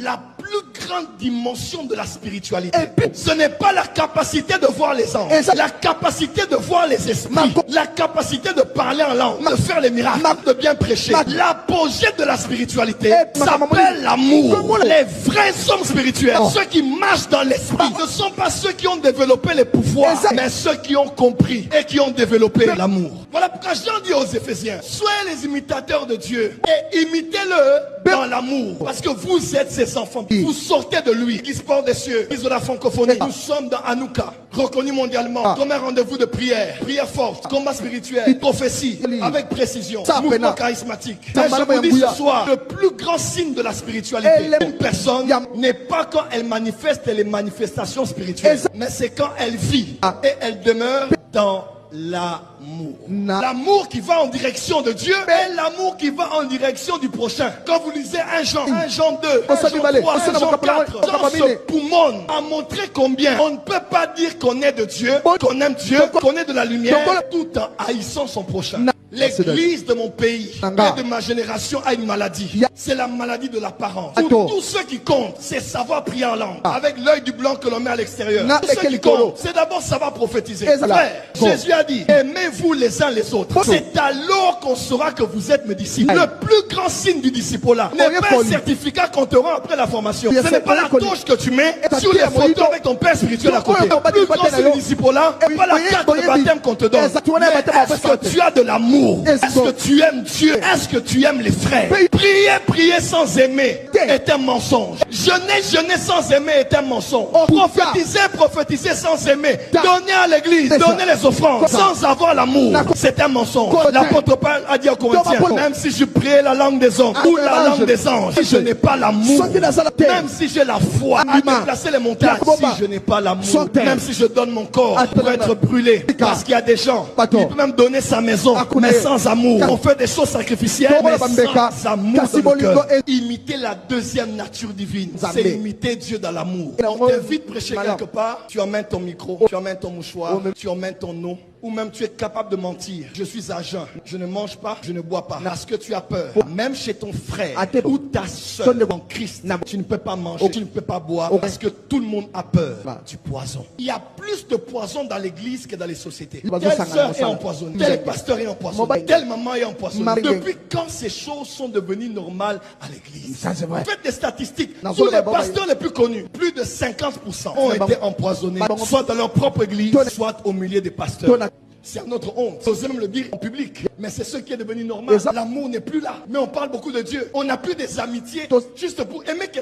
La plus grande dimension de la spiritualité, ce n'est pas la capacité de voir les anges, la capacité de voir les esprits, la capacité de parler en langue, de faire les miracles, de bien prêcher. L'apogée de la spiritualité s'appelle l'amour. Les vrais hommes spirituels, ceux qui marchent dans l'esprit, ne sont pas ceux qui ont développé les pouvoirs, mais ceux qui ont compris et qui ont développé l'amour. Voilà pourquoi Jean dit aux Éphésiens, soyez les imitateurs de Dieu et imitez-le dans l'amour, parce que vous êtes ses enfants. Vous sortez de lui. Sport des cieux, de la francophonie. Nous sommes dans Hanouka, reconnu mondialement comme un rendez-vous de prière, prière forte, combat spirituel, prophétie, avec précision, mouvement charismatique. Mais je vous dis ce soir, le plus grand signe de la spiritualité, une personne n'est pas quand elle manifeste les manifestations spirituelles, mais c'est quand elle vit et elle demeure dans l'amour. L'amour qui va en direction de Dieu et l'amour qui va en direction du prochain. Quand vous lisez 1 Jean 2, 1 Jean 3, 1 Jean 4, Jean se poumonne à montrer combien on ne peut pas dire qu'on est de Dieu, qu'on aime Dieu, qu'on est de la lumière, tout en haïssant son prochain. L'église de mon pays et de ma génération a une maladie. C'est la maladie de l'apparence. Tout ce qui compte, c'est savoir prier en langue. Avec l'œil du blanc que l'on met à l'extérieur. Tout ce qui compte, c'est d'abord savoir prophétiser. Frère, Jésus a dit, aimez-vous les uns les autres. C'est alors qu'on saura que vous êtes mes disciples. Le plus grand signe du disciple-là n'est pas un certificat qu'on te rend après la formation. Ce n'est pas la touche que tu mets sur les photos avec ton père spirituel à côté. Le plus grand signe du disciple-là n'est pas la carte de baptême qu'on te donne. Est-ce que tu as de l'amour? Est-ce que tu aimes Dieu? Est-ce que tu aimes les frères? Prier sans aimer est un mensonge. Jeûner sans aimer est un mensonge. Prophétiser sans aimer. Donner à l'église, donner les offrandes sans avoir l'amour, c'est un mensonge. L'apôtre Paul a dit aux Corinthiens, même si je prie la langue des hommes ou la langue des anges, si je n'ai pas l'amour, même si j'ai la foi à déplacer les montagnes, si je n'ai pas l'amour, même si je donne mon corps pour être brûlé, parce qu'il y a des gens qui peuvent même donner sa maison, mais sans amour. On fait des choses sacrificielles, mais sans amour dans le cœur. Imiter la deuxième nature divine, c'est imiter Dieu dans l'amour. On t'invite à prêcher quelque part, tu emmènes ton micro, tu emmènes ton mouchoir, tu emmènes ton eau, ou même tu es capable de mentir. Je suis à jeun, je ne mange pas, je ne bois pas. Parce que tu as peur. Même chez ton frère ou ta soeur en Christ, tu ne peux pas manger, tu ne peux pas boire, parce que tout le monde a peur du poison. Il y a plus de poison dans l'église que dans les sociétés. Telle soeur est empoisonnée, tel pasteur est empoisonné, telle maman est empoisonnée. Depuis quand ces choses sont devenues normales à l'église? Faites des statistiques. Sur les pasteurs les plus connus, plus de 50% ont été empoisonnés, soit dans leur propre église, soit au milieu des pasteurs. C'est notre honte. Osez même le dire en public. Mais c'est ce qui est devenu normal. L'amour n'est plus là. Mais on parle beaucoup de Dieu. On n'a plus des amitiés juste pour aimer quelqu'un.